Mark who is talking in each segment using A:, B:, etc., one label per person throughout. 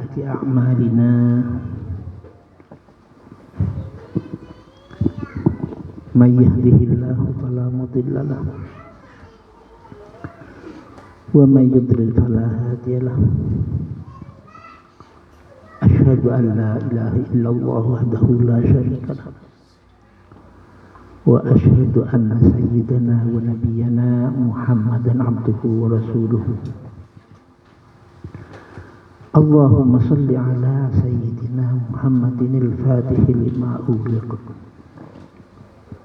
A: سيئات أعمالنا من يهده الله فلا مضل له ومن يضلل فلا هادي له أشهد أن لا إله إلا الله وحده لا شريك له وأشهد أن سيدنا ونبينا محمدا عبده ورسوله اللهم صل على سيدنا محمد الفاتح لما أغلق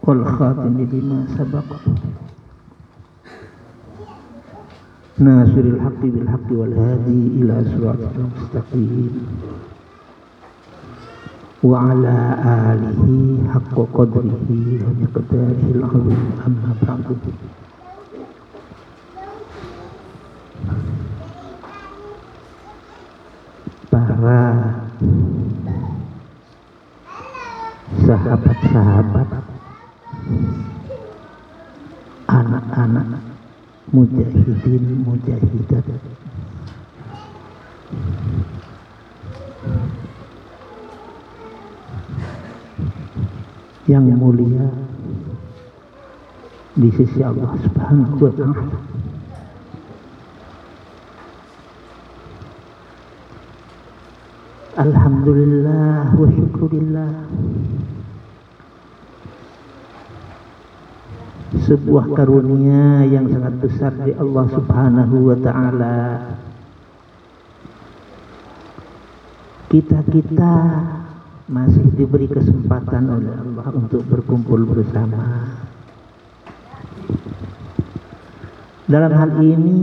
A: والخاتم لما سبق ناصر الحق بالحق والهادي إلى صراطك المستقيم وعلى آله حق قدره ومقداره العظيم أما بعد para sahabat-sahabat, anak-anak mujahidin mujahidat yang mulia di sisi Allah Subhanahu wa ta'ala. Alhamdulillah wa syukurillah, sebuah karunia yang sangat besar dari Allah Subhanahu wa ta'ala. Kita masih diberi kesempatan oleh Allah untuk berkumpul bersama. Dalam hal ini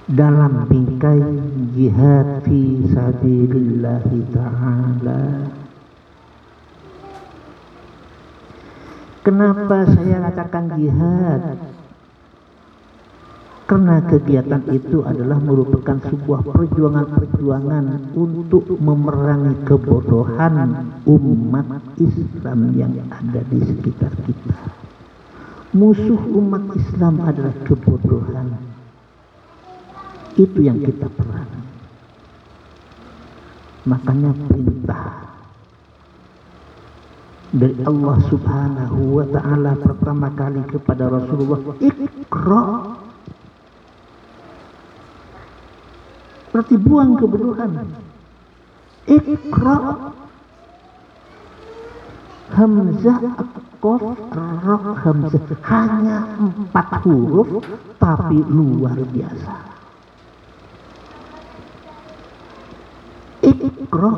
A: dalam bingkai jihad fi sabilillah ta'ala. Kenapa saya katakan jihad? Karena kegiatan itu adalah merupakan sebuah perjuangan untuk memerangi kebodohan umat Islam yang ada di sekitar kita. Musuh umat Islam adalah kebodohan. Itu yang kita perangi. Makanya perintah dari Allah Subhanahu wa ta'ala pertama kali kepada Rasulullah, Iqra, berarti buang kebodohan. Iqra, hamzah, qaf, ra, hamzah, hanya 4 huruf tapi luar biasa. Iqra,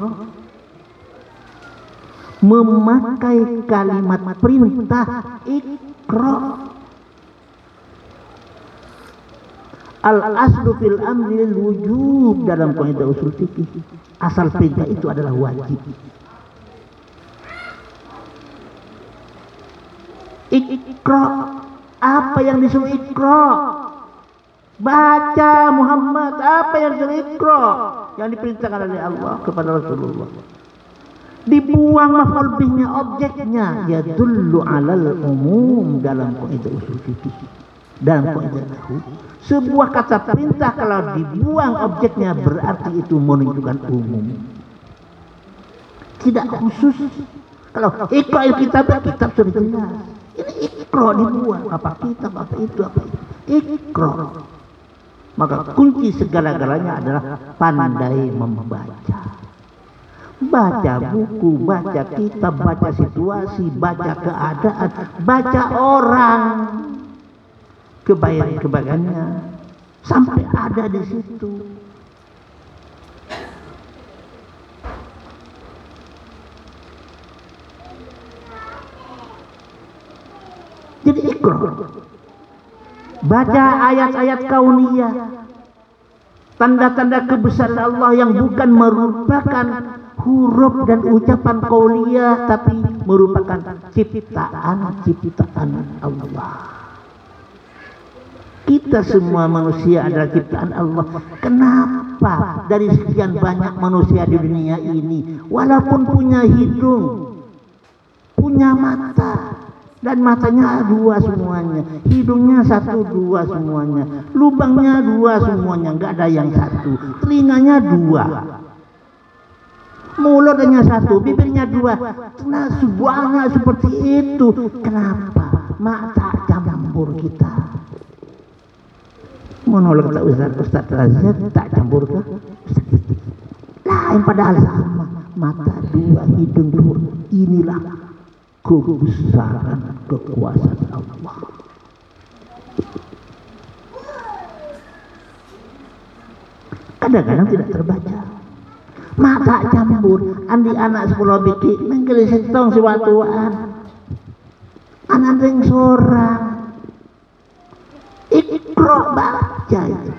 A: memakai kalimat perintah. Iqra, al-aslu fil amri wujub dalam kaidah usul fikih. Asal perintah itu adalah wajib. Iqra, apa yang disuruh Iqra? Baca Muhammad, apa yang disuruh Iqra? Yang diperintahkan oleh Allah kepada Rasulullah. Dibuang maf'ul bihnya, objeknya, yadullu alal umum dalam kaidah usul fikih. Dalam kaidah nahwu, sebuah kata perintah kalau dibuang objeknya berarti itu menunjukkan umum, tidak khusus. Kalau Iqra kitab sudah jelas. Ini Iqra dibuang, apa kitab, apa itu, apa itu. Iqra. Maka kunci segala-galanya adalah pandai membaca. Baca buku, baca kitab, baca situasi, baca keadaan, baca orang, kebaikan-kebaikannya sampai ada di situ. Jadi Iqra, baca ayat-ayat kauniyah, tanda-tanda kebesaran Allah yang bukan merupakan huruf dan ucapan qauliyah tapi merupakan ciptaan Allah. Kita semua manusia adalah ciptaan Allah. Kenapa dari sekian banyak manusia di dunia ini, walaupun punya hidung, punya mata, Dan matanya dua semuanya, hidungnya satu dua semuanya, lubangnya dua semuanya, nggak ada yang satu, telinganya dua, mulutnya satu, bibirnya dua. Nah, semuanya seperti itu. Kenapa? Mata campur kita. Menolak kata Ustaz Razak, tak campur kah? Lain padahal sama. Mata dua, hidung dua. Inilah kebesaran kekuasaan Allah. Kadang-kadang tidak terbaca. Mata campur, andi anak sekolah bikin menggelis setong sewaktuan. Anak yang seorang Iqra baca itu.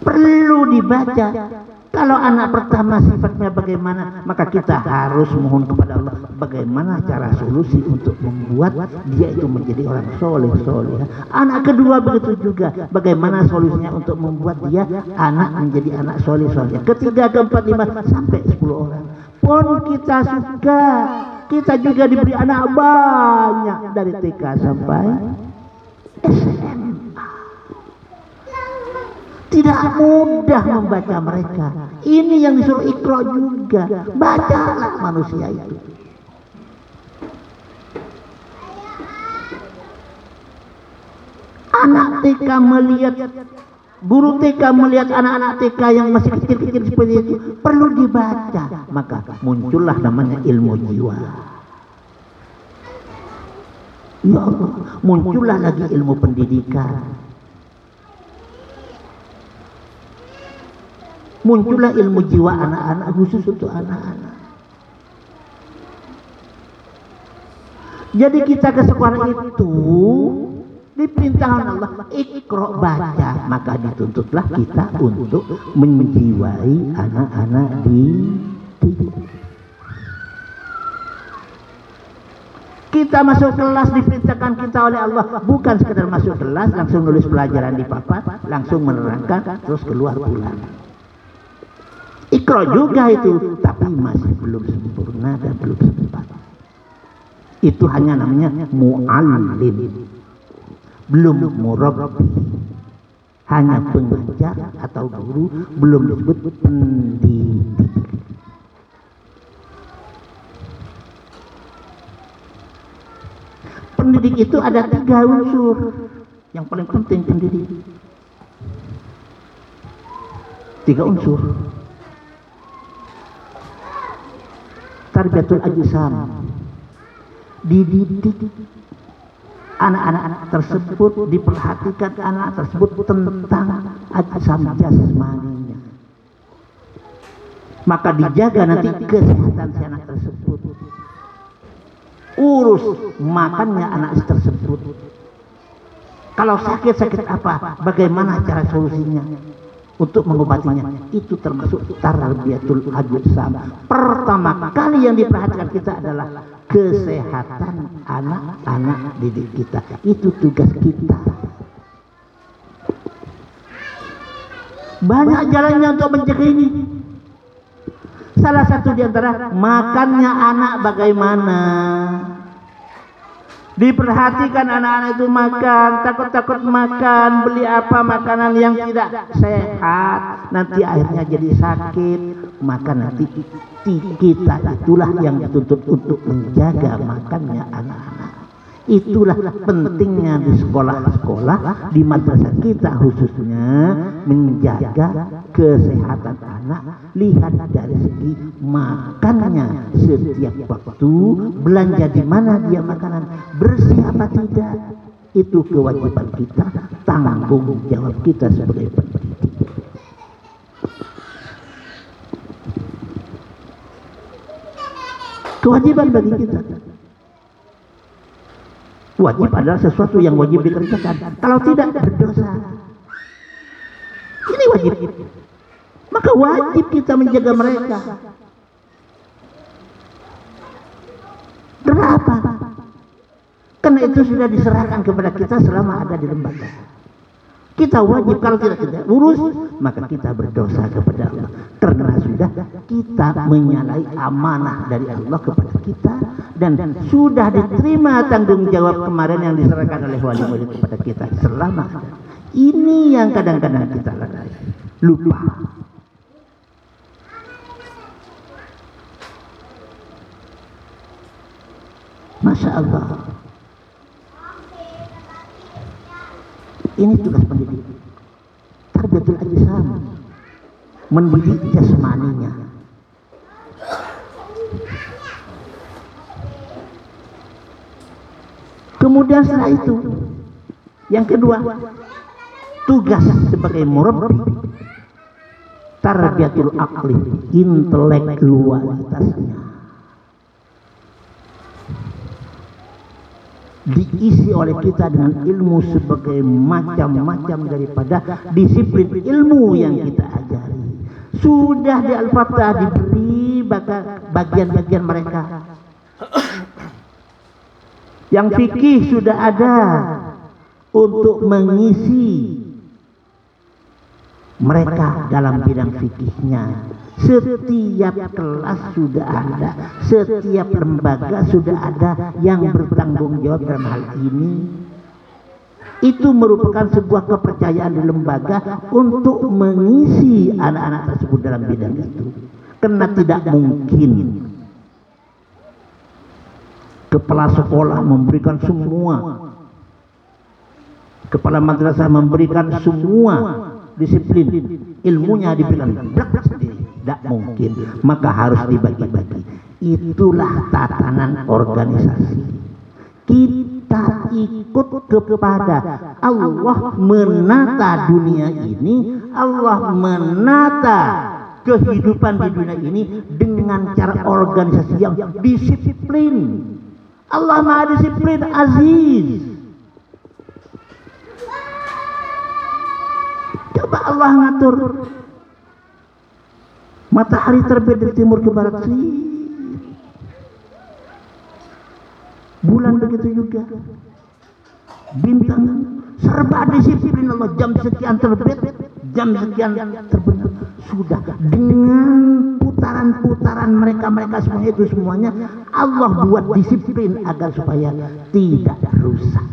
A: Perlu dibaca. Kalau anak pertama sifatnya bagaimana, maka kita harus mohon kepada Allah bagaimana cara solusi untuk membuat dia itu menjadi orang soleh. Anak kedua begitu juga, bagaimana solusinya untuk membuat dia anak menjadi anak soleh. Ketiga, keempat, lima sampai 10 orang. Pun kita suka, kita juga diberi anak banyak dari TK sampai SMA. Tidak mudah membaca mereka. Ini yang disuruh Iqra juga. Bacalah manusia itu. Anak TK melihat, guru TK melihat anak-anak TK yang masih kecil-kecil seperti itu, perlu dibaca. Maka muncullah namanya ilmu jiwa. Ya Allah, muncullah lagi ilmu pendidikan. Muncullah ilmu jiwa anak-anak, khusus untuk anak-anak. Jadi kita ke sekolah itu diperintahkan Allah, Iqra baca, maka dituntutlah kita untuk menjiwai anak-anak di kita masuk kelas diperintahkan kita oleh Allah, bukan sekedar masuk kelas langsung nulis pelajaran di papan, langsung menerangkan terus keluar pulang. Iqra juga itu, tapi masih belum sempurna dan belum sempat. Itu hanya namanya mu'allim, belum murabbi, hanya pengajar atau guru, belum disebut pendidik. Pendidik itu ada 3 unsur yang paling penting pendidik. 3 unsur. Tarbiyatul ajsam, dididik anak-anak tersebut, diperhatikan anak tersebut tentang ajsam jasmaninya, maka dijaga nanti kesehatan si anak tersebut, urus makannya anak tersebut. Kalau sakit apa, bagaimana cara solusinya untuk mengobatinya. Itu termasuk tarbiyatul ajsam. Pertama kali yang diperhatikan kita adalah kesehatan anak-anak didik kita. Itu tugas kita. Banyak jalannya untuk mencegah ini. Salah satu di antara makannya anak bagaimana. Diperhatikan anak-anak itu makan, takut-takut makan, beli apa makanan yang tidak sehat, nanti akhirnya jadi sakit. Maka nanti kita itulah yang dituntut untuk menjaga makannya anak-anak. Itulah pentingnya di sekolah-sekolah, di madrasah kita khususnya, menjaga kesehatan anak. Lihat dari segi makannya setiap waktu, belanja di mana dia makanan, bersih apa tidak, itu kewajiban kita, tanggung jawab kita sebagai pendidik. Kewajiban bagi kita. Wajib adalah sesuatu yang wajib dikerjakan. Kalau tidak, berdosa. Ini wajib. Maka wajib kita menjaga mereka. Kenapa? Karena itu sudah diserahkan kepada kita selama ada di lembaga. Kita wajib, kalau tidak kita lurus maka kita berdosa kepada Allah, karena sudah kita menyalahi amanah dari Allah kepada kita, dan sudah diterima tanggung jawab kemarin yang diserahkan oleh wali-wali kepada kita selama ini. Yang kadang-kadang kita lalai, lupa. Masya Allah, ini tugas pendidik. Tarbiyatul ajsam, mendidik jasmaninya. Kemudian setelah itu, yang kedua, tugas sebagai murabbi, tarbiyatul aqli, intelektualitasnya diisi oleh kita dengan ilmu sebagai macam-macam daripada disiplin ilmu yang kita ajari. Sudah di Al-Fatihah diberi bagian-bagian mereka. Yang fikih sudah ada untuk mengisi mereka dalam bidang fikihnya. Setiap kelas sudah ada, setiap lembaga sudah ada yang bertanggung jawab dalam hal ini. Itu merupakan sebuah kepercayaan di lembaga untuk mengisi anak-anak tersebut dalam bidang itu. Karena tidak mungkin kepala sekolah memberikan semua, kepala madrasah memberikan semua disiplin ilmunya diberikan sendiri. Tidak mungkin, maka harus dibagi-bagi. Itulah tatanan organisasi. Kita ikut kepada Allah menata dunia ini, Allah menata kehidupan di dunia ini dengan cara organisasi yang disiplin. Allah Maha Disiplin, Aziz. Coba Allah ngatur matahari terbit dari timur ke barat, bulan begitu juga, bintang, serba disiplin Allah. Jam sekian terbit, jam sekian terbenam. Sudah dengan putaran-putaran mereka semuanya, itu semuanya Allah buat disiplin agar supaya tidak rusak.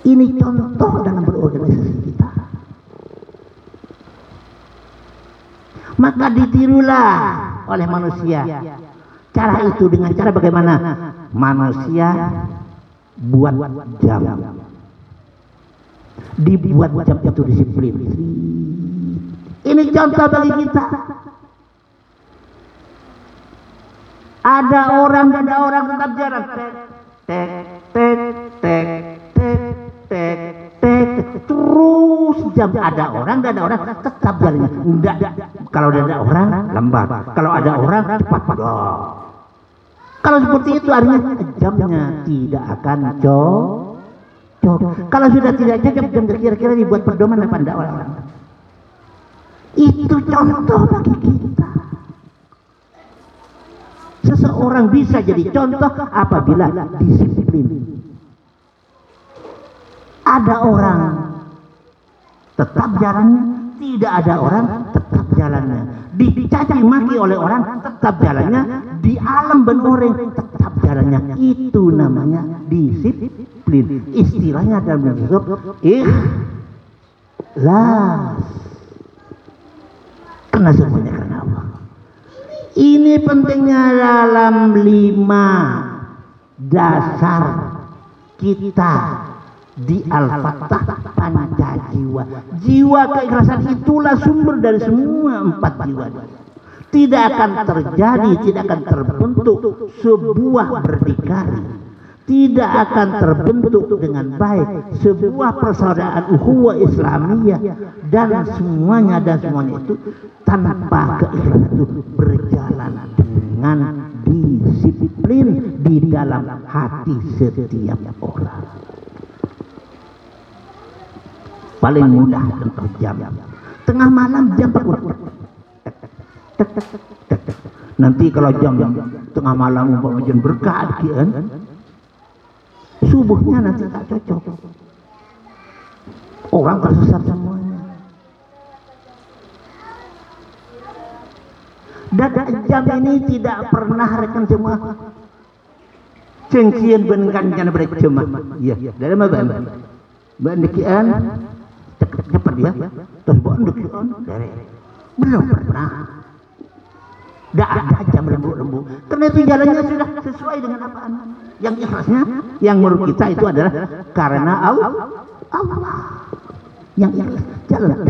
A: Ini contoh dalam berorganisasi kita. Maka ditirulah oleh manusia cara itu. Dengan cara bagaimana? Manusia buat jam, dibuat jam itu disiplin. Ini contoh bagi kita. Ada orang tetap jarak, terus jam. Ada orang tetap jalannya. Enggak. Kalau ada orang lambat, kalau ada orang cepat. Kalau seperti itu artinya jamnya tidak akan cocok. Kalau sudah tidak cocok, jam kira-kira dibuat pedoman apa enggak orang. Itu contoh bagi kita. Seseorang bisa jadi contoh apabila disiplin. Ada orang tetap jalannya, tidak ada orang tetap jalannya. Dicaci maki oleh orang tetap jalannya, di alam benoreng tetap jalannya. Itu namanya disiplin. Istilahnya dalam filsuf ikhlas. Karena semuanya karena Allah. Ini pentingnya dalam 5 dasar kita di Al-Fatah Pancajiwa. Jiwa keikhlasan itulah sumber dari semua 4 jiwa. Tidak akan terjadi, tidak akan terbentuk sebuah berdikari, tidak akan terbentuk dengan baik sebuah persaudaraan ukhuwah Islamiyah dan semuanya itu tanpa keikhlasan itu berjalan dengan disiplin di dalam hati setiap orang. Paling mudah contoh jam. Tengah malam jam berkurang. Nanti kalau jam tengah malam umpama jam berkah kan, subuhnya nanti tak cocok. Orang tersesat semuanya. Dan jam ini tidak pernah rekan semua cengkian benkan jana berjemah. Iya, dari mana? Bandikian cepat dia. Terus bandikian dari belum pernah. Tidak ada jam lembu-lembu. Karena itu jalannya sudah sesuai dengan apaan. Yang ikhlasnya, yang menurut kita itu adalah karena Allah. Yang ikhlas jalan.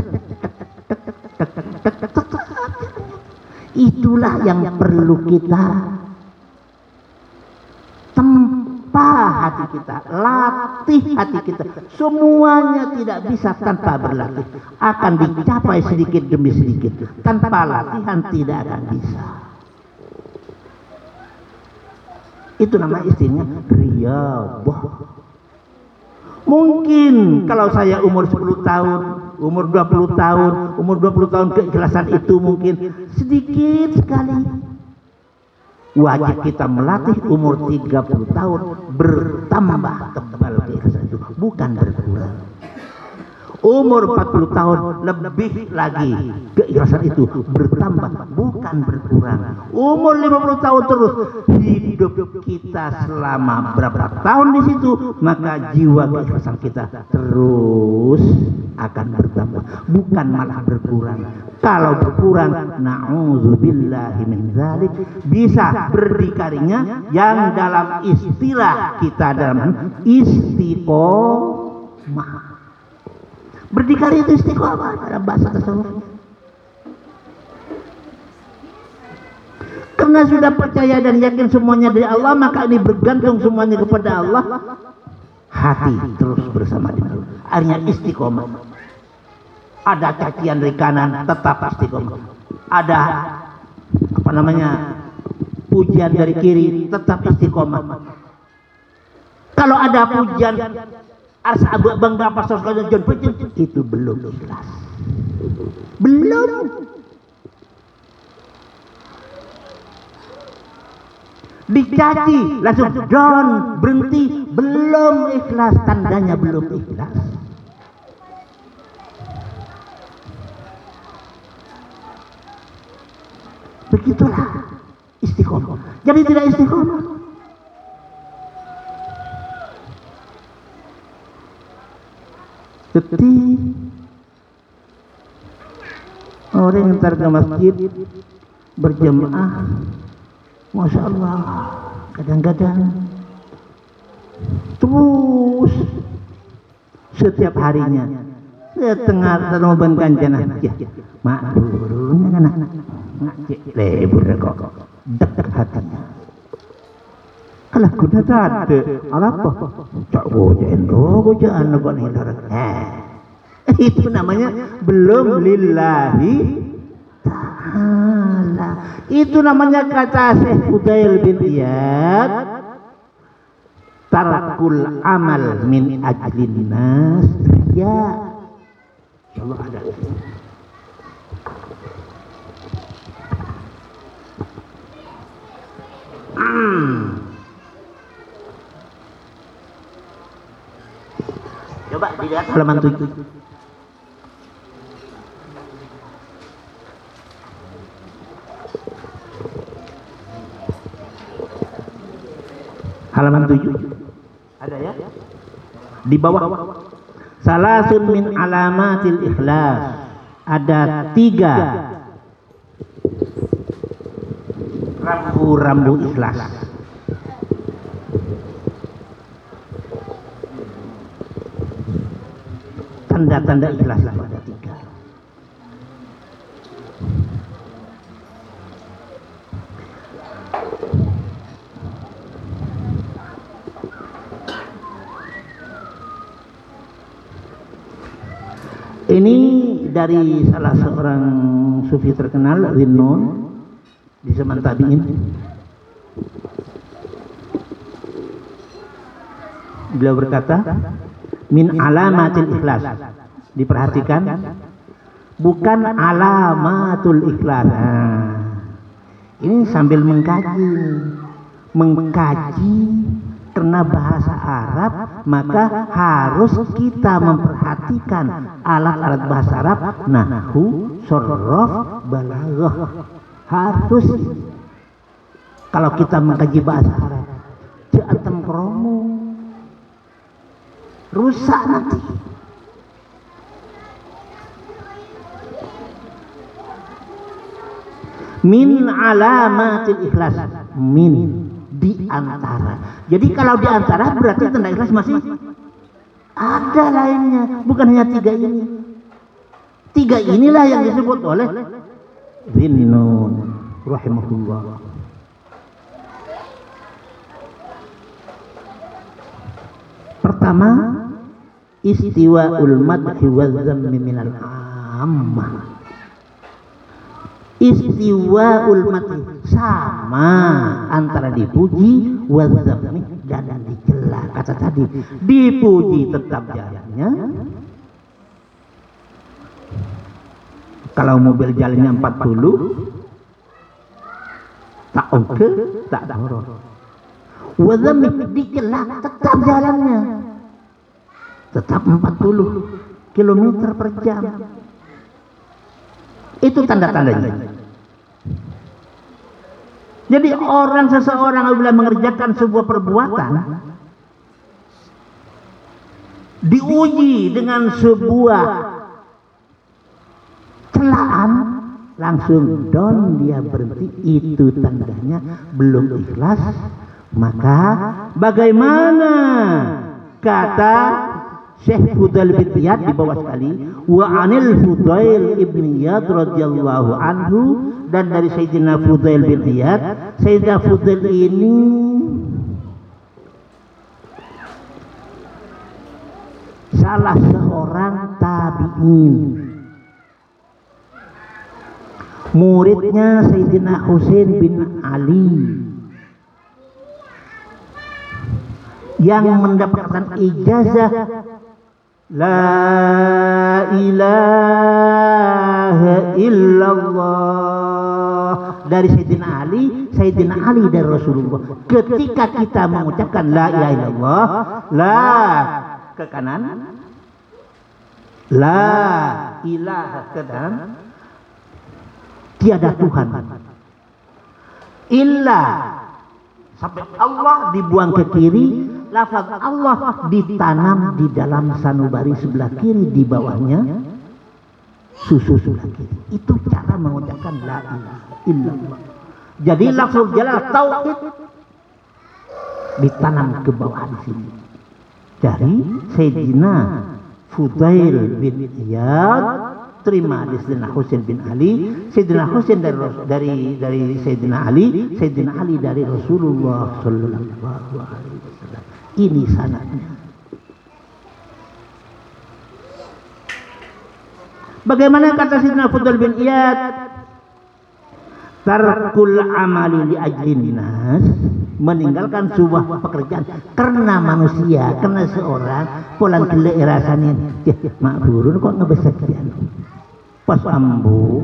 A: Itulah yang perlu kita tempa hati kita, latih hati kita. Semuanya tidak bisa tanpa berlatih. Akan dicapai sedikit demi sedikit. Tanpa latihan tidak akan bisa. Itu nama istrinya riyadhah. Mungkin kalau saya umur 10 tahun, umur 20 tahun, umur 20 tahun keikhlasan itu mungkin sedikit sekali. Wajib kita melatih umur 30 tahun bertambah tebal keikhlasan itu, bukan berkurang. Umur 40 tahun lebih lagi keikhlasan itu bertambah, bukan berkurang. Umur 50 tahun terus hidup kita selama berapa tahun di situ, maka jiwa keikhlasan kita terus akan bertambah, bukan malah berkurang. Kalau berkurang, na'udzubillahi min dzalik, bisa berdikarinya yang dalam istilah kita dalam istiqomah. Berdikari itu istiqomah dalam bahasa tasawuf. Karena sudah percaya dan yakin semuanya dari Allah, maka ini bergantung semuanya kepada Allah. Hati terus bersama dengan Allah. Akhirnya istiqomah. Ada cacian dari kanan, tetap istiqomah. Ada pujian dari kiri, tetap istiqomah. Kalau ada pujian asa bangga pasal sekalian John Pecin, itu belum ikhlas. Belum. Dicaci langsung down, berhenti, belum ikhlas, tandanya belum ikhlas. Begitulah istiqomah. Jadi tidak istiqomah. Detik orang yang ntar ke masjid berjamaah, masya Allah, kadang-kadang terus setiap harinya setengah termoban kancana, ya, mak turunnya kan ngacik lebur kok dekat hatinya. Alah guna tade, apa? Cak gojain gojaan kok nih larang. Itu namanya belum lillahi ta'ala. Itu namanya kata Syekh Fudail bin Iyad, tarakul amal min ajlin nas riya. Insyaallah ada. Coba dilihat halaman 7. Halaman 7. Ada ya? Di bawah. Salasun min alamatil ikhlas. Ada 3 rambu-rambu ikhlas. Tanda-tanda ikhlas ada 3. Ini dari salah seorang sufi terkenal, Rinnun, di zaman tabi'in. Beliau berkata, min alamatil ikhlas. Diperhatikan, bukan alamatul ikhlas. Ini sambil mengkaji karena bahasa Arab, maka harus kita memperhatikan alat-alat bahasa Arab, nahwu, sorof, balaghah. Harus. Kalau kita mengkaji bahasa Arab, jangan kromo, rusak nanti. Min alamatil ikhlas, min, di antara. Jadi kalau di antara berarti tanda ikhlas masih ada lainnya, bukan hanya 3 ini. 3 inilah yang disebut oleh Zinnun rahimahullah. Pertama, istiwa'ul madhi wa dhammi minal ammah. Istiwa'ul madhi sama antara dipuji wa dhammi dan dicela. Kata tadi, dipuji tetap jalannya. Kalau mobil jalannya 40, tak oke, tak dorong. Wa dhammi dicela, tetap jalannya. Tetap 40 km per jam. Itu tanda-tandanya. Jadi seseorang apabila mengerjakan sebuah perbuatan, diuji dengan sebuah celaan, langsung down, dia berhenti. Itu tandanya belum ikhlas. Maka bagaimana kata Syekh Fudail bin Iyad di bawah sekali, wa anil Fudail ibn Iyad radhiyallahu anhu, dan dari Sayyidina Fudail bin Iyad. Sayyidina Fudail ini salah seorang tabi'in, muridnya Sayyidina Husain bin Ali, yang mendapatkan ijazah La ilaha illallah dari Sayyidina Ali, Sayyidina Ali dari Rasulullah. Ketika kita mengucapkan la ilaha illallah, la ke kanan, la ilaha ke kanan, tiada Tuhan illa, sampai Allah dibuang ke kiri, lafaz Allah ditanam di dalam sanubari sebelah kiri, di bawahnya susu sebelah kiri. Itu cara mengucapkan la ilaha illallah. Jadi lafaz jalalah tauhid ditanam ke bawah di sini. Dari Sayyidina Fudail bin Iyad, terima di Sayyidina Husain bin Ali, Sayyidina Husain dari Sayyidina Ali, Sayyidina Ali dari Rasulullah sallallahu alaihi wasallam. Ini sanadnya. Bagaimana kata Sayyidina Fudail bin Iyad? Tarkul amali li ajlin nas, meninggalkan sebuah pekerjaan karena manusia, karena seorang pulang kelek rasanya, mak burun kok ngebesek dia pas ambu.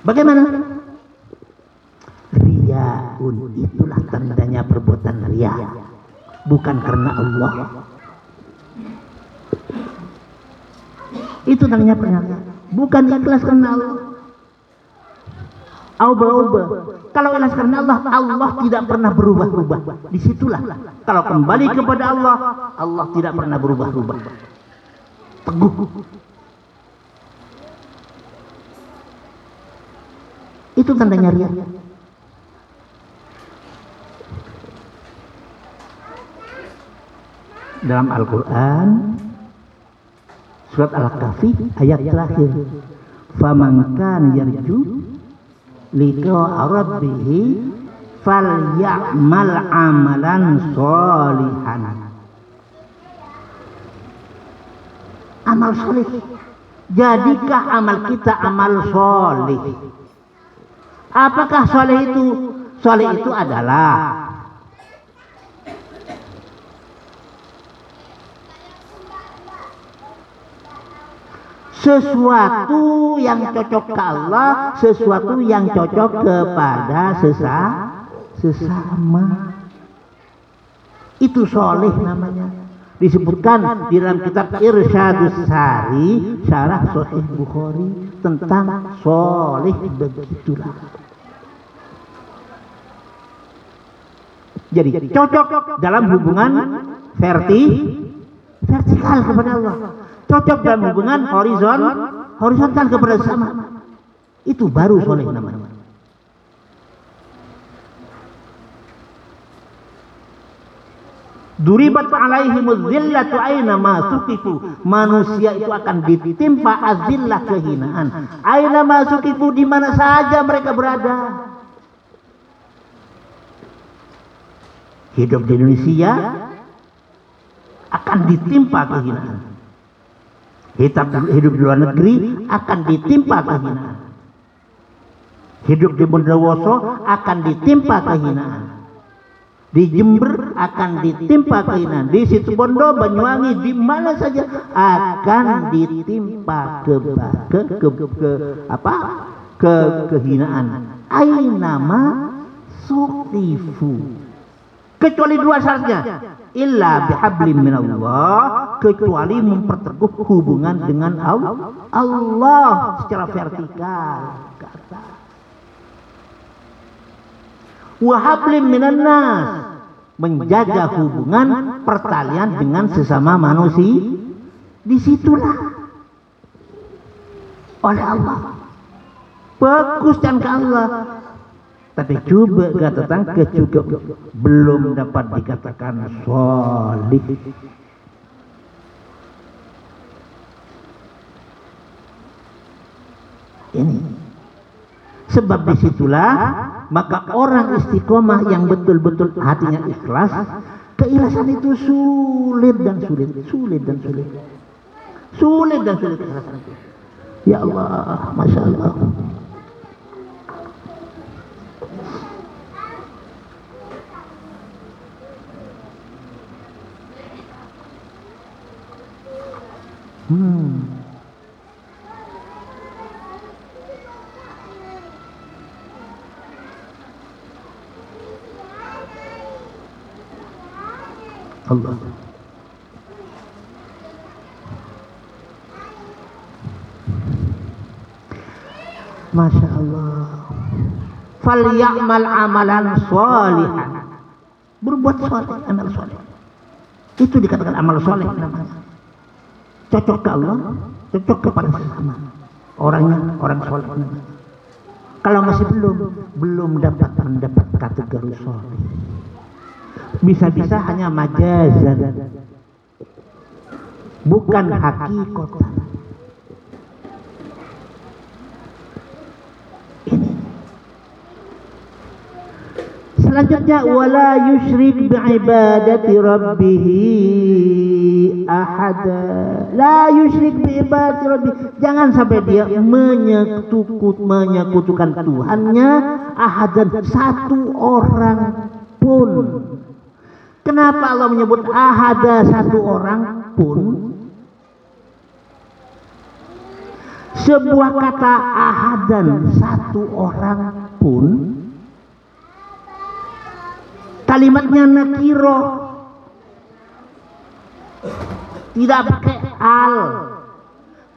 A: Bagaimana? Riyaun, itulah tandanya perbuatan riya, bukan karena Allah. Itu tandanya pernyataan, bukan ikhlas karena Allah. Aubah-ubah. Kalau ikhlas karena Allah, Allah tidak pernah berubah-ubah. Disitulah. Kalau kembali kepada Allah, Allah tidak pernah berubah-ubah. Teguh. Itu tandanya riya. Dalam Al-Quran, surat Al-Kahfi ayat terakhir, faman kana yarju liqa'a rabbih falyamal amalan sholihan. Amal soleh. Jadikah amal kita amal soleh? Apakah soleh itu? Soleh itu adalah Sesuatu yang cocok ke Allah, sesuatu yang cocok kepada sesama. Itu soleh namanya. Disebutkan di dalam kitab Irsyadus Sari, syarah Sahih Bukhari, tentang soleh begitulah. Jadi cocok dalam hubungan vertikal kepada Allah, cocok dalam hubungan horizontal kepada sesama. Itu baru soleh namanya. Duribat alaihimuz zillatu aina ma suqifu. Manusia itu akan ditimpa azillah, kehinaan. Aina ma suqifu, di mana saja mereka berada. Hidup di Indonesia akan ditimpa kehinaan. Hidup di luar negeri akan ditimpa kehinaan. Hidup di Bondowoso akan ditimpa kehinaan. Di Jember akan ditimpa kehinaan. Di Situbondo, Banyuwangi, di mana saja akan ditimpa kehinaan. Ainama suqifu. Kecuali dua syaratnya. Illa bihablim minallah, kecuali memperteguh hubungan dengan Allah secara vertikal. Wahablim minannas, menjaga hubungan pertalian dengan sesama manusia. Disitulah oleh Allah bagus dan ke Allah. Tapi coba katakan kecukup belum dapat dikatakan sholih. Ini sebab disitulah maka orang istiqomah yang betul-betul hatinya ikhlas, keikhlasan itu sulit dan sulit keikhlasan itu. Ya Allah, masya Allah. Allah. Masya Allah. Falyamal amalan sholihan. Berbuat soleh, amal soleh. Itu dikatakan amal soleh namanya. Cocok ke Allah, cocok kepada sesama. Orangnya orang soleh. Kalau masih belum dapat mendapat kategori soleh. Bisa-bisa hanya majazan, bukan hakikatan. Ini. Selanjutnya wala yusyrik bi'ibadati rabbih ahada. La yusyrik bi'ibadati rabbih. Jangan sampai dia menyekutukan Tuhannya ahadan, satu orang pun. Kenapa Allah menyebut ahada, satu orang pun? Sebuah kata ahadan, satu orang pun, kalimatnya nakiro, tidak pakai al,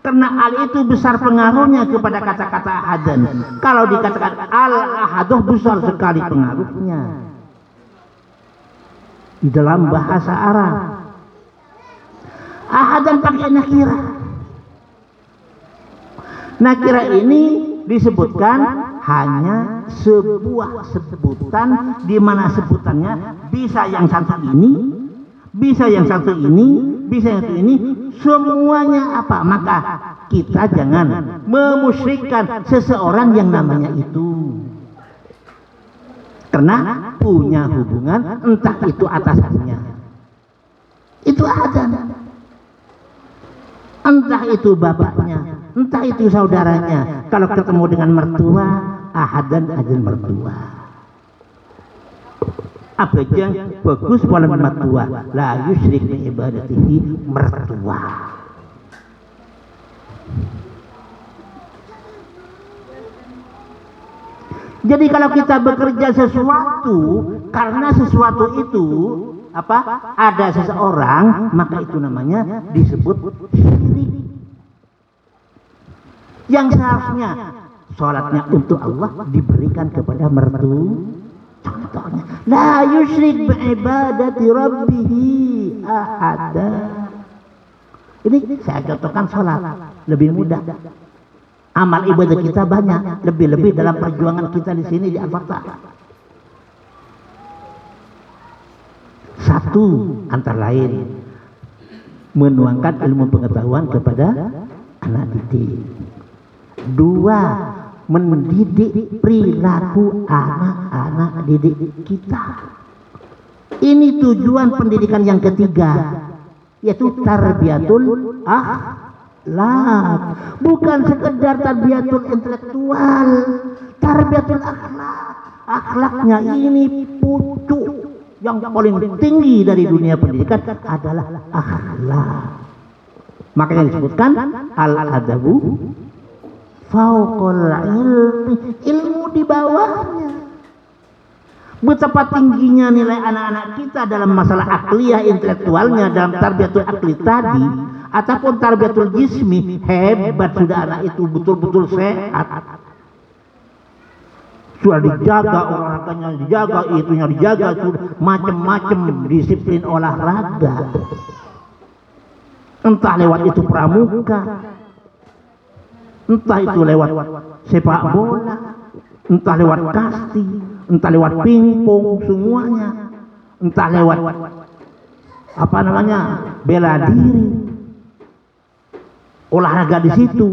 A: karena al itu besar pengaruhnya kepada kata-kata ahadan. Kalau dikatakan al ahadoh, besar sekali pengaruhnya di dalam bahasa Arab. Ahadan pakai nakira. Nakira ini disebutkan hanya sebuah sebutan, di mana sebutannya bisa yang satu ini, bisa yang satu ini, bisa yang satu ini, semuanya apa? Maka kita jangan memusyrikkan seseorang yang namanya itu. Karena punya hubungan, entah itu atasannya, itu ahadan, entah itu bapaknya, entah itu saudaranya. Kalau ketemu dengan mertua, ahadan mertua. Apa yang bagus pada mertua, la yusyrik bi ibadatihi mertua. Jadi kalau kita bekerja sesuatu karena sesuatu itu ada seseorang, maka itu namanya disebut syirik. Yang seharusnya sholatnya untuk Allah diberikan kepada mertua. Contohnya, la yusyrik bi'ibadati rabbihi ahada. Ini saya contohkan sholat, lebih mudah. Amal ibadah kita banyak, lebih-lebih dalam perjuangan kita di sini di Al-Fatah. Satu antara lain menuangkan ilmu pengetahuan kepada anak didik. Dua, mendidik perilaku anak-anak didik kita. Ini tujuan pendidikan yang ketiga, yaitu tarbiyatul akhlak. Bukan sekedar tarbiyatul intelektual, tarbiyatul akhlak. Akhlaknya ini pucuk yang paling tinggi dari dunia pendidikan adalah akhlak. Makanya disebutkan al-adabu fauqul ilmi, ilmu di bawahnya. Betapa tingginya nilai anak-anak kita dalam masalah akliyah intelektualnya dalam tarbiyatul akli tadi ataupun tarbiyatul jismi, hebat sudah anak itu, betul-betul sehat. Sudah dijaga olahraganya, dijaga itunya, dijaga sudah macam-macam disiplin olahraga. Entah lewat itu pramuka, entah itu lewat sepak bola, entah lewat kasti, entah lewat pingpong, semuanya, entah lewat bela diri, olahraga di situ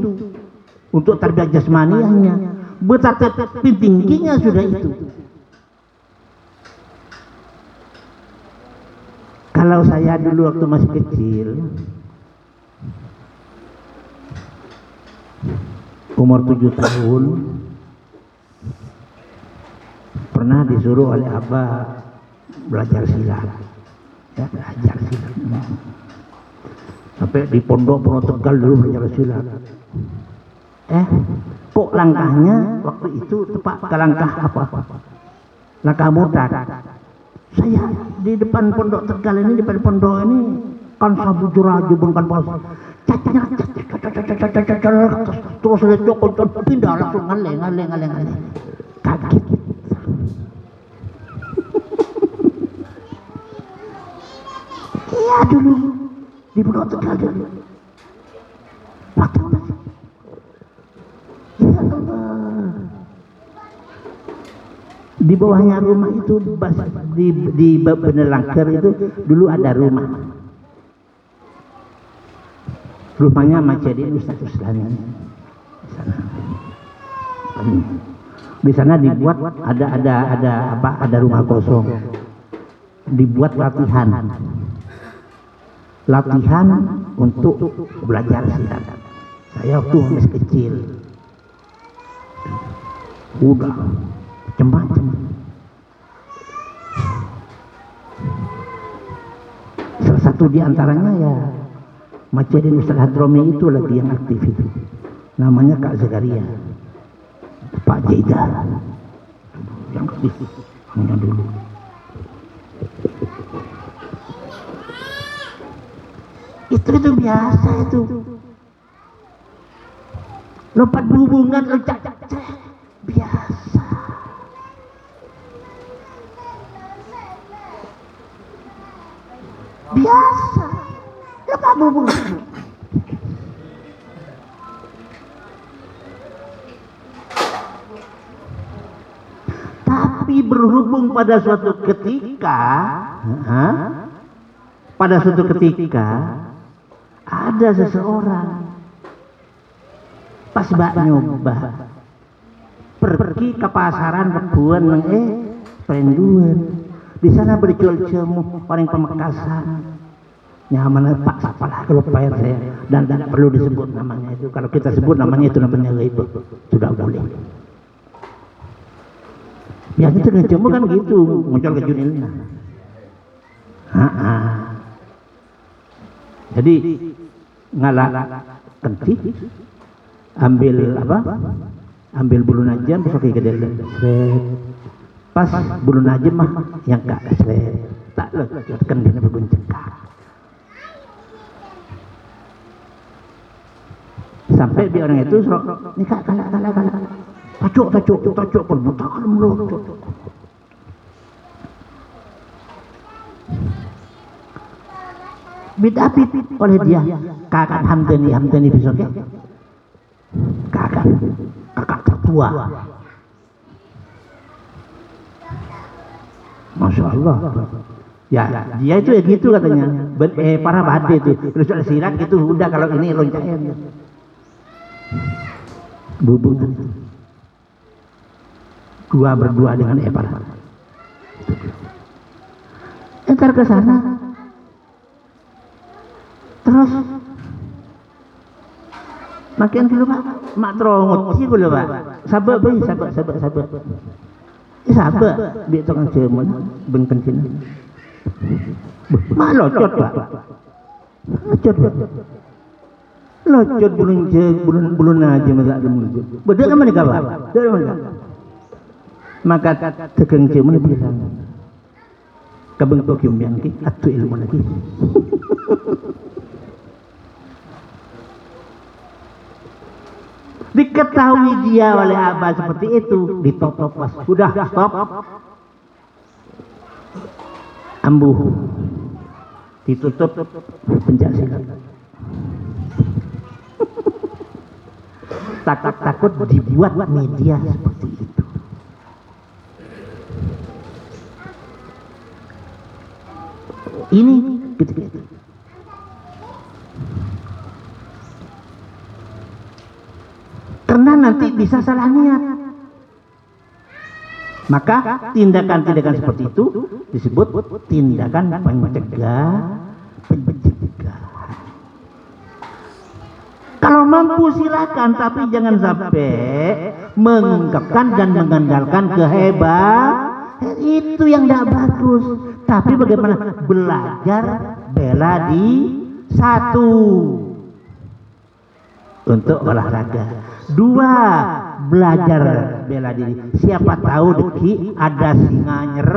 A: untuk tarbiyah jasmaniahnya. Betapa tingginya sudah itu. Kalau saya dulu waktu masih kecil, umur 7 tahun, pernah disuruh oleh abah belajar silat, ya, belajar silat. Sampai di pondok Tegal dulu belajar silat. Kok langkahnya waktu itu tepat ke langkah apa? Langkah mutar. Saya di depan pondok Tegal ini, di depan pondok ini kan sabu juraju bukan pos. Terus ada cokot pindah langsung ngaleng. Kaget. Iya dulu di pondok Tegal dulu. Waktu di bawahnya rumah itu di Bener Langker itu dulu ada rumah. Rumahnya Macedin Ustaz Uslani. Di sana dibuat ada rumah kosong. Dibuat latihan untuk belajar silat. Saya waktu masih kecil. Udah macam-macam. Salah satu di antaranya ya Macedin Ustaz Hadromi itu lagi yang aktif itu. Namanya Kak Zakaria, Pak Jaida, yang aktif dulu. Itu biasa itu. Lompat hubungan biasa. Biasa. Lompat hubungan. Tapi berhubung pada suatu ketika, ada seseorang pas nyoba pergi ke pasaran Rebuan Prenduan. Di sana berjual jamu orang Pamekasan. Nyaman Pak apalah kalau bayar saya dan tidak perlu disebut namanya itu. Kalau kita sebut namanya itu namanya gaib. Sudah boleh. Biasa itu jamu kan gitu, muncul ke junilnya. Jadi ngalah kencing, ambil ambil bulu najam besok ke gede pas bulu najam mah yang kak tak lekan dia berguncang sampai di orang itu ini kak kalah tacuk pun mutakal mulut bid'apit oleh dia kakak hamdani besoknya kakak tertua Masya Allah ya dia itu ya gitu katanya para badai itu terus ada sirat gitu udah kalau ini loncain hubungan dua berdua dengan para entar ke sana terus makin dulu pak mak terongot sih gue pak sabar dia tukang cemun bengken sini mak locot pak locot bulun aja masa beda kan mereka pak maka tegang cemun bilang kabeng yang ki atu ilmu lagi diketahui dia oleh Abah seperti itu ditotop pas sudah stop ambuh ditutup pencaksilat takut dibuat media seperti itu ini ketika itu karena nanti bisa salah niat maka tindakan-tindakan seperti itu disebut tindakan pencegahan kalau mampu silakan tapi jangan sampai mengungkapkan dan mengandalkan kehebatan itu yang tidak bagus tapi bagaimana belajar bela di satu untuk olahraga 2 belajar bela diri siapa tahu deki ada singa nyer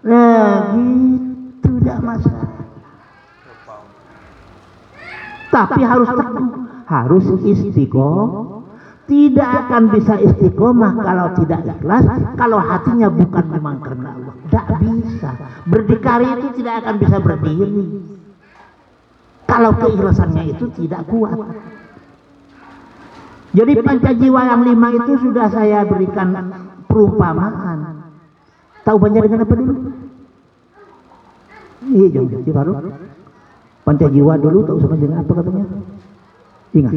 A: gitu tidak masalah tapi harus teguh harus istiqomah tidak akan bisa istiqomah kalau tidak ikhlas kalau hatinya bukan memang karena Allah tidak bisa berdikari itu tidak akan bisa berdiri kalau keikhlasannya itu tidak kuat. Jadi pancajiwa yang 5 itu sudah saya berikan perumpamaan. Tahu banyak dengan apa dulu? Iya jangan si Farouk. Pancajiwa dulu tahu sama dengan apa katanya? Ingat.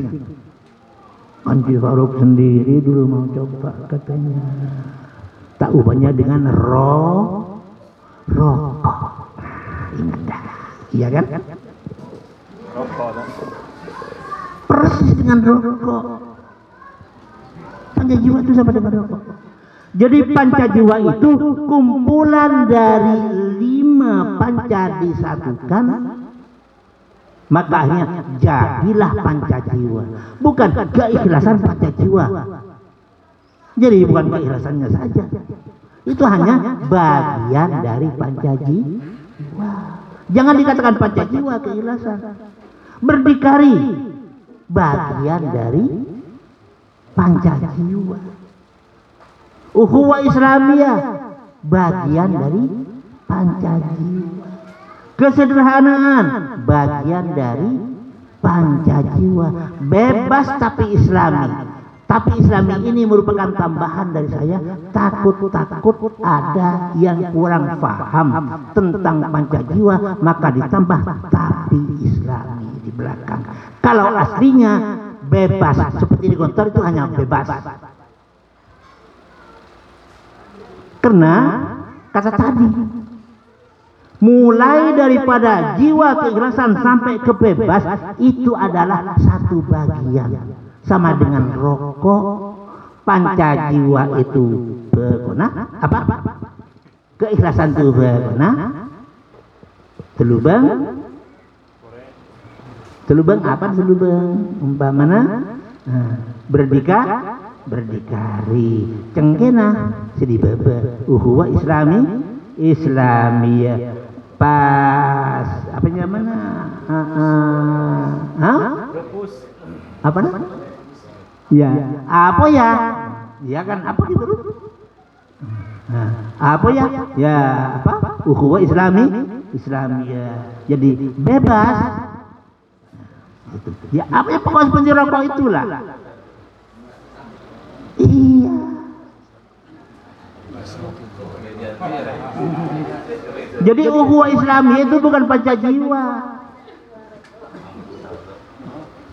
A: Anji Farouk sendiri dulu mau coba katanya. Tak ubahnya dengan rokok. Ingat dah. Iya kan? Rokok. Persis dengan rokok. Pancajiwa itu sama dengan rokok. Jadi pancajiwa itu kumpulan dari 5 panca disatukan. Makanya jadilah pancajiwa. Bukan keikhlasan pancajiwa. Jadi bukan keikhlasannya saja. Itu hanya bagian dari pancajiwa. Jangan dikatakan pancajiwa keikhlasan. Berdikari bagian dari pancajiwa. Ukhuwah Islamiyah bagian dari pancajiwa. Kesederhanaan bagian dari pancajiwa. Bebas tapi Islami. Tapi Islami ini merupakan tambahan dari saya. Takut ada yang kurang paham tentang pancajiwa, maka ditambah tapi Islami di belakang. Kalau aslinya bebas seperti di Gontor itu hanya bebas. Karena kata tadi mulai daripada jiwa keikhlasan sampai ke bebas itu adalah satu bagian. Sama dengan rokok, pancajiwa itu berguna apa? Keikhlasan itu berguna. Telubang apa telubang? Umpamana berdikari berdikari cengkena sedih bebe uhuwa Islamiyah pas apa namanya apa namanya ya apa ya ya kan apa gitu apa ya ya apa uhuwa Islamiyah jadi bebas ya apa ya pokoknya penjara rokok itulah iya jadi ukhuwah Islamiyah itu bukan pancajiwa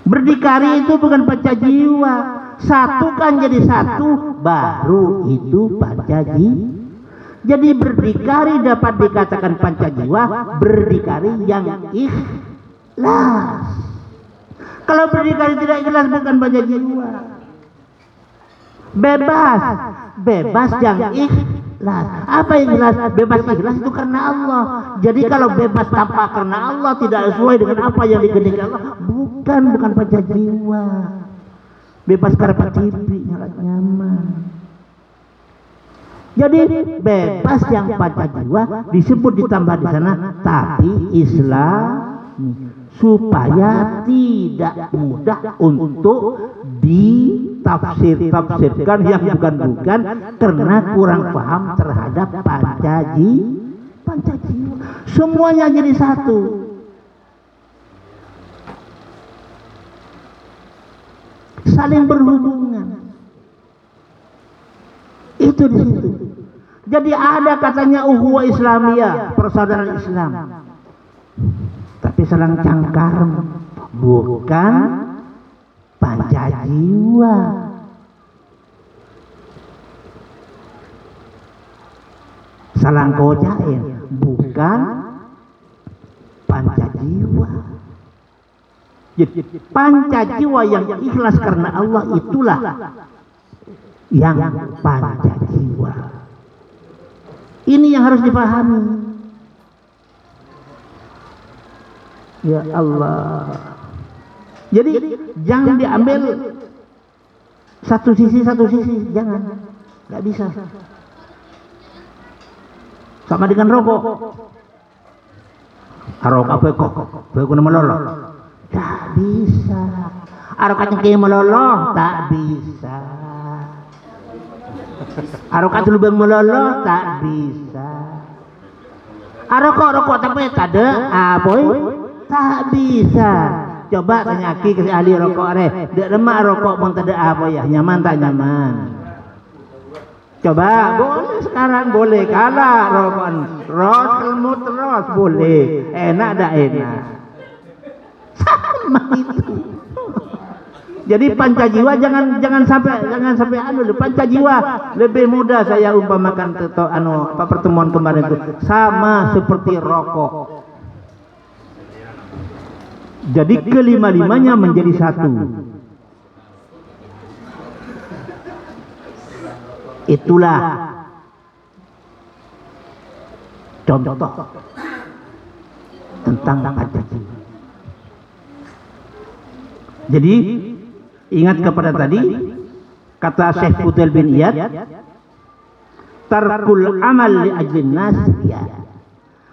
A: berdikari itu bukan pancajiwa satukan jadi satu baru itu pancajiwa jadi berdikari dapat dikatakan pancajiwa berdikari yang ikhlas kalau berdikari tidak ikhlas bukan pancajiwa bebas yang ikhlas apa yang ikhlas bebas ikhlas itu karena Allah jadi kalau bebas tanpa karena Allah tidak sesuai dengan apa yang dikehendaki Allah bukan pancajiwa bebas karena TV nyaman jadi bebas yang pancajiwa disebut ditambah di sana tapi Islam supaya tidak mudah untuk ditafsirkan yang bukan karena kurang paham terhadap pancajiwa semuanya jadi satu saling berhubungan itu di situ jadi ada katanya ukhuwah Islamiyah persaudaraan Islam tapi selang cangkar bukan pancajiwa salang kocain bukan pancajiwa jadi pancajiwa yang ikhlas karena Allah itulah yang pancajiwa ini yang harus dipahami ya Allah jadi jangan diambil satu sisi jangan nggak bisa sama dengan rokok apa kok beku melolo tak bisa arokatnya kayak melolo tak bisa arokat lubang melolo tak bisa rokok tapi tade boy tak bisa coba tanya ki ke ahli rokok dek lemak rokok bang tade apa ya nyaman tak nyaman coba boleh sekarang boleh kalah rokok terus boleh enak tak enak sama itu jadi pancajiwa jangan sampai pancajiwa lebih mudah saya umpamakan pertemuan kemarin itu sama seperti rokok jadi kelima-limanya menjadi satu itulah contoh tentang pancajiwa jadi ingat kepada tadi kata Syekh Fudail bin Iyad tarkul amal li ajlin nas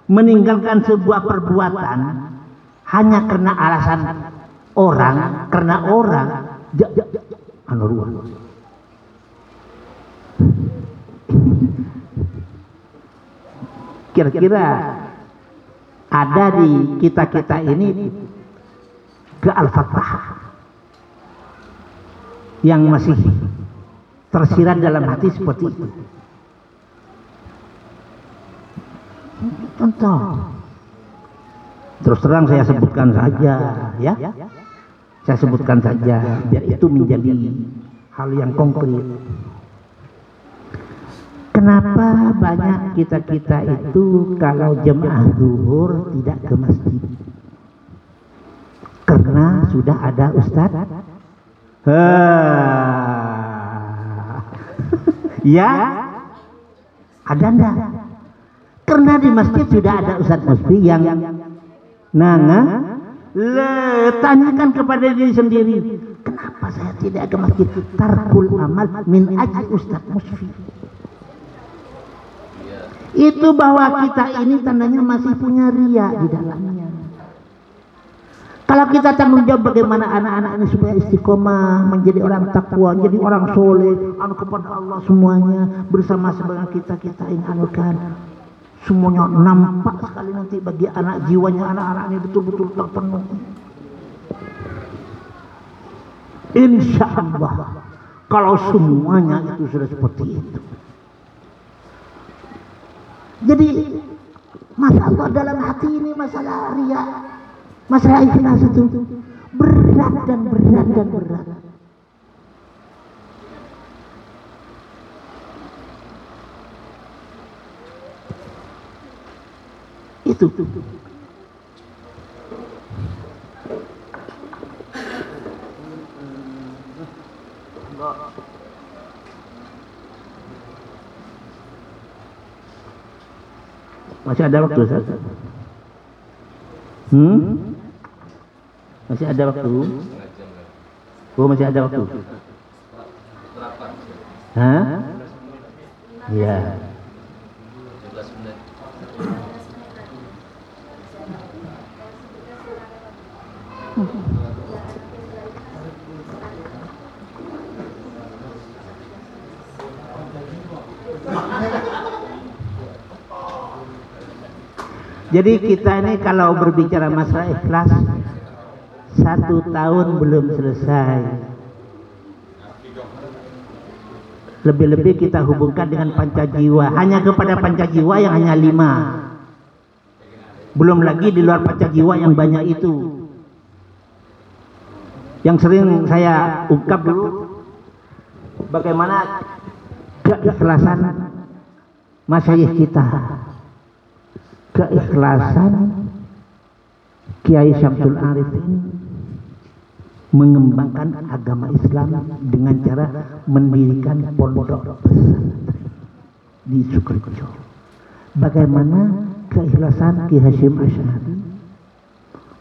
A: meninggalkan sebuah perbuatan hanya karena alasan orang kira-kira ada di kita ini ke Al-Fatihah yang masih tersirat dalam hati seperti itu. Contoh, terus terang saya sebutkan saja, ya. Saya sebutkan saja, biar itu menjadi hal yang konkret. Kenapa banyak kita itu kalau jemaah zuhur tidak ke masjid? Karena sudah ada ustadz. Ya, ada enggak? Karena di masjid sudah ada Ustadz Musfi yang tanyakan kepada diri sendiri, kenapa kenapa saya tidak ke masjid? Tarkul amal min ajli Ustaz Musfi. Itu bahwa kita ini tandanya masih punya ria di dalamnya. Kalau kita tanggung jawab bagaimana anak-anak ini supaya istiqomah, menjadi orang takwa, menjadi orang soleh, anu kepada Allah semuanya, bersama dengan kita ini anukan. Semuanya nampak sekali nanti bagi anak, jiwanya anak-anak ini betul-betul terpenuh. Insya Allah, kalau semuanya itu sudah seperti itu. Jadi masalah dalam hati ini, masalah ria, masalah ikhlas itu berat dan berat dan berat. Itu. Masih ada waktu, Ustaz? Masih ada waktu? Oh, masih ada waktu. Hah? Iya. Jadi kita ini kalau berbicara masalah ikhlas, 1 tahun belum selesai. Lebih-lebih kita hubungkan dengan pancajiwa. Hanya kepada pancajiwa yang hanya 5. Belum lagi di luar pancajiwa yang banyak itu. Yang sering saya ungkap dulu, bagaimana keikhlasan masyayikh kita, keikhlasan Kiai Syamsul Arifin mengembangkan agama Islam dengan cara mendirikan pondok pesantren di Sukorejo. Bagaimana keikhlasan Ki Hasyim Asy'ari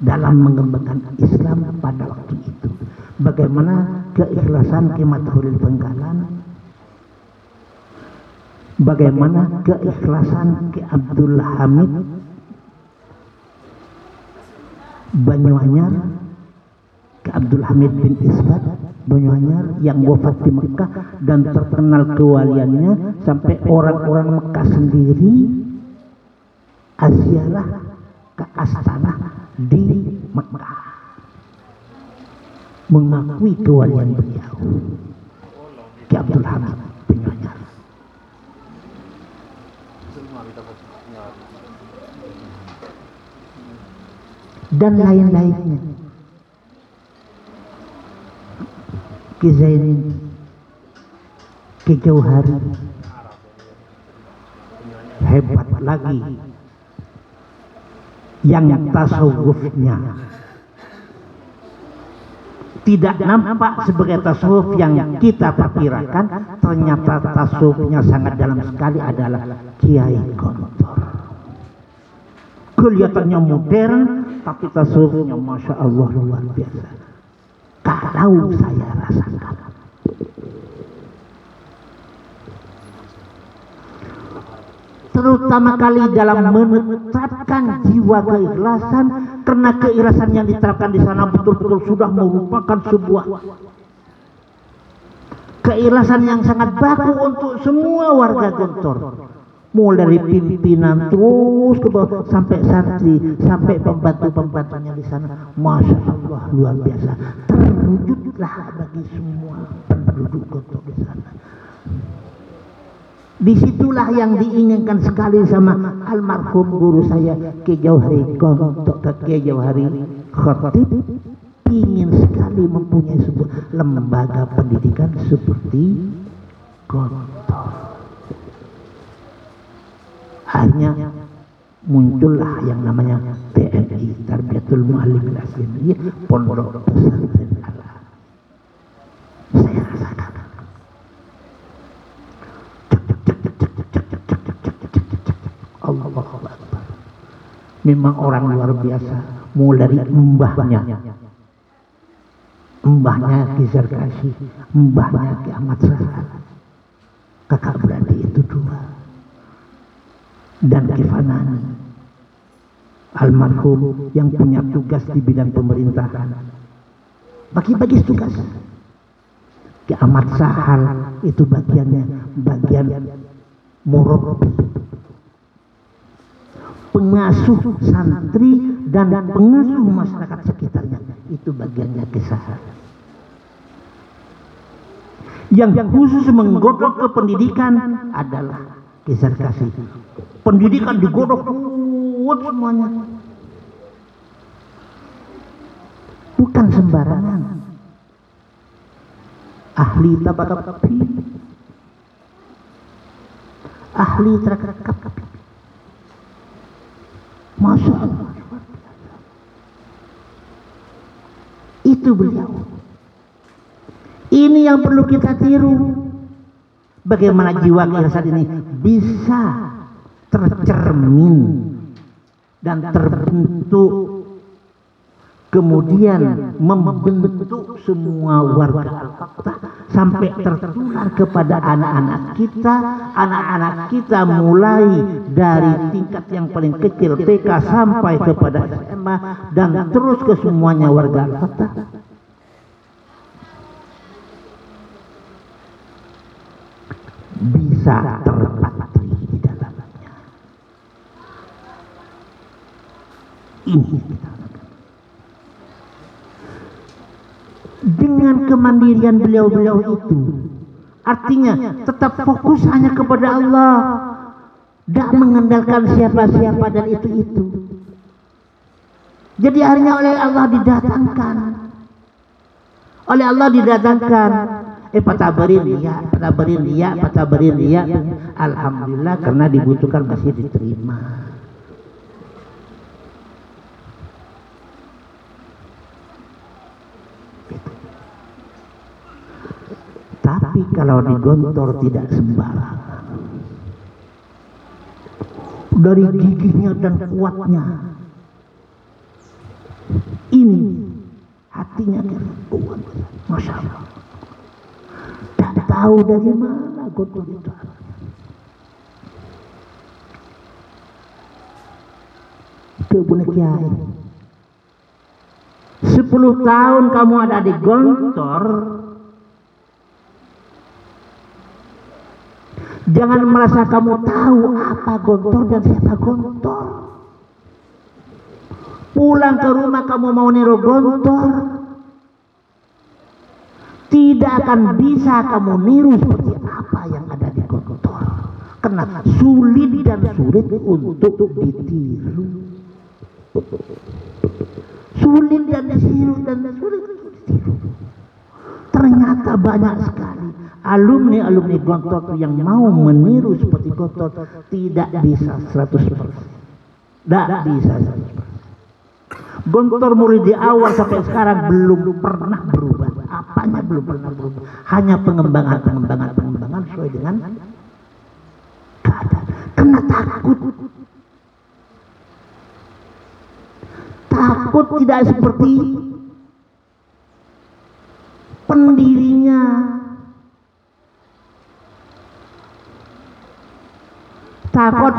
A: dalam mengembangkan Islam pada waktu itu. Bagaimana keikhlasan Ki Mathuril Benggalan. Bagaimana keikhlasan Ki Abdul Hamid Banyuanyar, Ki Abdul Hamid bin Isbat Banyuanyar yang wafat di Mekah dan terkenal kewaliannya sampai orang-orang Mekah sendiri aziarah ke Astana di Mekah mengakui kewalian beliau, Ki Abdul Hamid Banyuanyar. Dan lain-lainnya. Ki Zainin, Ki Jauhari, hebat lagi yang tasawufnya tidak nampak sebagai tasawuf yang kita perkirakan, ternyata tasawufnya sangat dalam sekali adalah Kiai Gontor. Kelihatannya modern, tapi tasawufnya Masya Allah luar biasa. Kalau saya rasakan, terutama kali dalam menetapkan jiwa keikhlasan, karena keikhlasan yang diterapkan di sana betul-betul sudah merupakan sebuah keikhlasan yang sangat baku untuk semua warga Gontor. Mulai dari pimpinan terus ke bawah sampai santri, sampai pembantu-pembantunya di sana. Masya Allah luar biasa. Terwujudlah bagi semua penduduk Gontor di sana. Disitulah yang diinginkan sekali sama almarhum guru saya Ki Jauhari Gontor, Ki Jauhari Khatib, ingin sekali mempunyai sebuah lembaga pendidikan seperti Gontor. Akhirnya muncullah yang namanya TMI, Tarbiyatul Muallim Al-Islamiyah, Pondok Pesantren Al-An. Saya rasakan Allahu Akbar. Memang orang luar biasa, mulai dari mbahnya mbahnya Ki Zarkasi, mbahnya Ki Ahmad Sahal, kakak beradik itu dua, dan Ki Fanani almarhum yang punya tugas di bidang pemerintahan, bagi-bagi tugas. Ki Ahmad Sahal itu bagian murabbi, pengasuh santri dan pengasuh masyarakat sekitarnya, itu bagiannya Ki Sahal. Yang khusus menggodok ke pendidikan adalah Ki Zarkasi. Pendidikan digodok kuat semuanya, bukan sembarangan. Ahli tabakapi, ahli terkakapi, Masya Allah, itu beliau. Ini yang perlu kita tiru. Bagaimana jiwa keikhlasan ini bisa tercermin dan terbentuk, kemudian membentuk semua warga Al-Fatah sampai tertular kepada anak-anak kita. Anak-anak kita mulai dari tingkat yang paling kecil TK sampai kepada SMA dan terus ke semuanya warga Al-Fatah. Bisa terpatri di dalamnya. Ini kita lakukan. Dengan kemandirian beliau-beliau itu, artinya tetap fokus hanya kepada Allah, tidak mengandalkan siapa-siapa dan itu. Jadi akhirnya oleh Allah didatangkan. Patabarin dia. Alhamdulillah, karena dibutuhkan masih diterima. Tapi kalau digontor tidak sembarangan. Dari gigihnya dan kuatnya, ini hatinya kuat, Masya Allah. Tak tahu dari mana gontor itu. Itu Bunda Kiai. 10 tahun kamu ada di gontor, jangan merasa kamu tahu apa gontor dan siapa gontor. Pulang ke rumah kamu mau niru gontor, tidak akan bisa kamu niru seperti apa yang ada di gontor, karena sulit untuk ditiru. Sulit dan ditiru. Ternyata banyak sekali alumni gontor yang mau meniru seperti gontor, tidak bisa 100%. Tidak bisa 100%. Gontor mulai di awal sampai sekarang belum pernah berubah. Apanya belum pernah berubah? Hanya pengembangan sesuai dengan keadaan. Karena takut tidak seperti pendirinya. Takut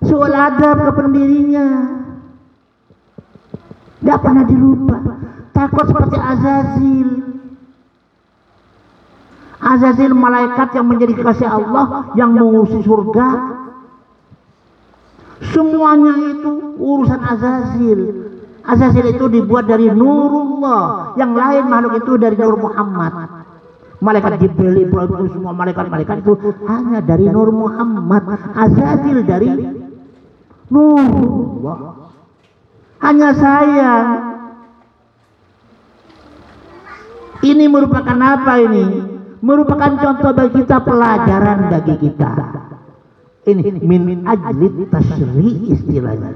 A: suul adab ke pendirinya, tidak pernah dirubah. Takut seperti Azazil, malaikat yang menjadi kekasih Allah, yang mengurus surga. Semuanya itu urusan Azazil. Azazil itu dibuat dari nurullah, yang lain makhluk itu dari nur Muhammad. Malaikat Jibril, Ibrahim, itu semua malaikat itu hanya dari nur Muhammad. Azazil dari nurullah. Hanya sayang, ini merupakan apa ini? Merupakan contoh bagi kita, pelajaran bagi kita. Ini min ajli tasyri istilahnya.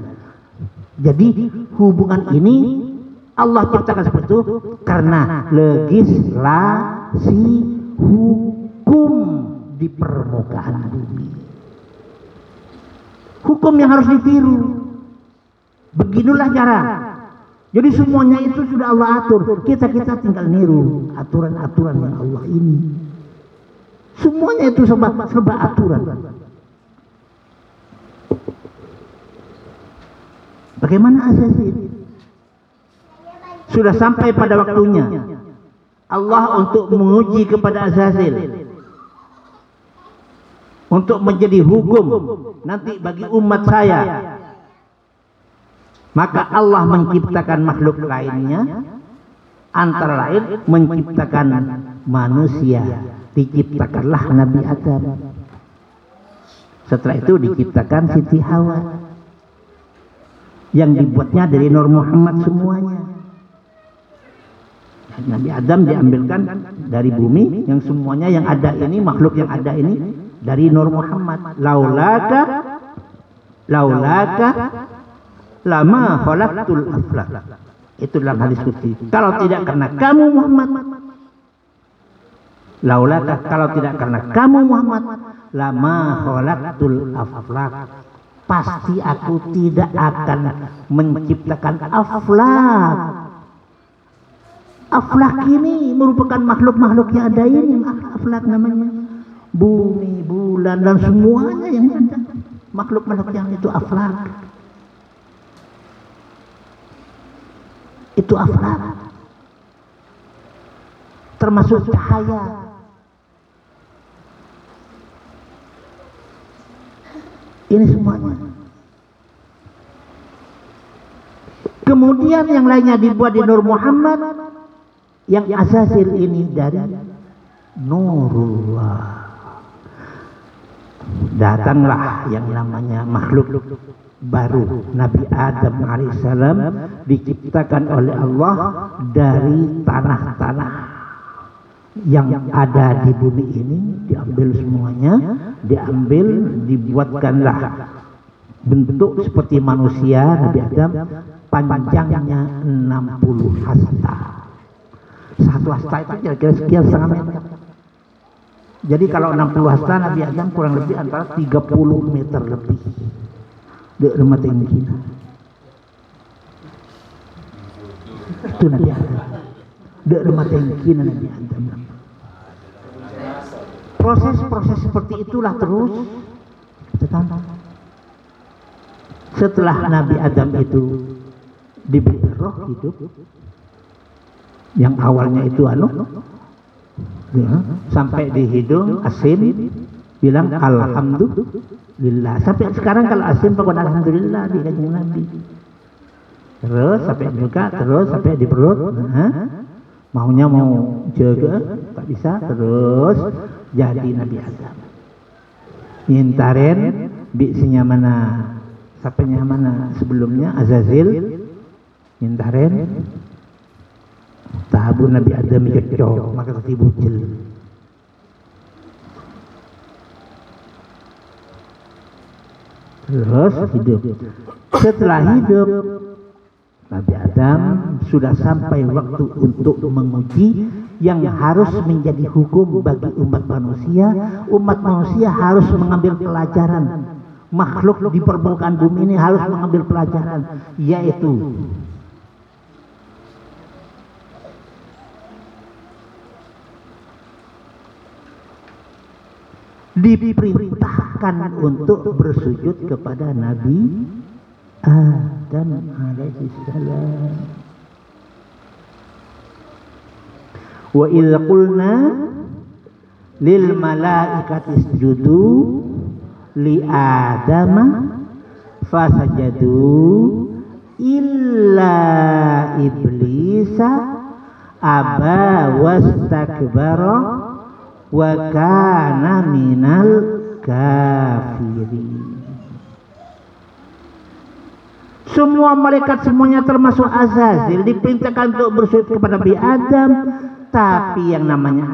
A: Jadi hubungan ini Allah ciptakan seperti itu karena legislasi hukum di permukaan bumi. Hukum yang harus ditiru. Beginilah cara. Jadi semuanya itu sudah Allah atur. Kita tinggal niru aturan-aturan yang Allah ini. Semuanya itu serba aturan. Bagaimana Azazil? Sudah sampai pada waktunya Allah untuk menguji kepada Azazil, untuk menjadi hukum nanti bagi umat saya. Maka Allah menciptakan makhluk lainnya, antara lain menciptakan manusia. Diciptakanlah Nabi Adam. Setelah itu diciptakan Siti Hawa, yang dibuatnya dari Nur Muhammad semuanya. Nabi Adam diambilkan dari bumi, yang semuanya yang ada ini, makhluk yang ada ini dari Nur Muhammad. Laulaka lama khalaqtul aflak. Itu dalam hadis qudsi. Kalau tidak karena kamu Muhammad, laulaka, kalau tidak karena kamu Muhammad, lama khalaqtul aflak, pasti aku tidak akan menciptakan aflak. Aflak ini merupakan makhluk-makhluk yang ada ini. Aflak namanya bumi, bulan, dan semuanya yang ada. Makhluk-makhluk yang itu aflak. Itu aflak. Termasuk cahaya. Ini semuanya. Kemudian yang lainnya dibuat di Nur Muhammad. Yang Azazil ini dari Nurullah. Datanglah yang namanya makhluk baru, Nabi Adam alaihissalam, diciptakan oleh Allah dari tanah-tanah yang ada di bumi ini. Diambil semuanya, dibuatkanlah bentuk seperti manusia. Nabi Adam panjangnya 60 hasta. Satu hasta itu kira-kira sekian setengah meter. Jadi kalau 60 hasta, Nabi Adam kurang lebih antara 30 meter lebih. Dek rumah tinggi. Itu Nabi Adam. Dek rumah tinggi Nabi Adam. Proses-proses seperti itulah terus. Setelah Nabi Adam itu diberi roh hidup, yang awalnya itu ya, sampai di hidung asin, bilang alhamdulillah. Sampai sekarang kalau asin pokoknya alhamdulillah di kanjeng Nabi. Terus sampai juga, terus sampai di perut. Maunya mau jaga tak bisa, terus jadi Nabi Adam. Nyintaren biksinya mana, sapenya mana sebelumnya Azazil. Nyintaren tabu Nabi Adam cocok, maka ketibujil. Terus hidup. Setelah hidup, Nabi Adam sudah sampai waktu untuk menguji yang harus menjadi hukum bagi umat manusia. Umat manusia harus mengambil pelajaran. Makhluk di permukaan bumi ini harus mengambil pelajaran, yaitu diperintahkan untuk bersujud kepada Nabi Adam alaihissalam. Wa idza qulna lil malaikati isjudu li adama fasajadu illa iblisa aba wastakbara wa kana minal kafirin. Semua malaikat semuanya termasuk Azazil diperintahkan untuk bersujud kepada Nabi Adam, tapi yang namanya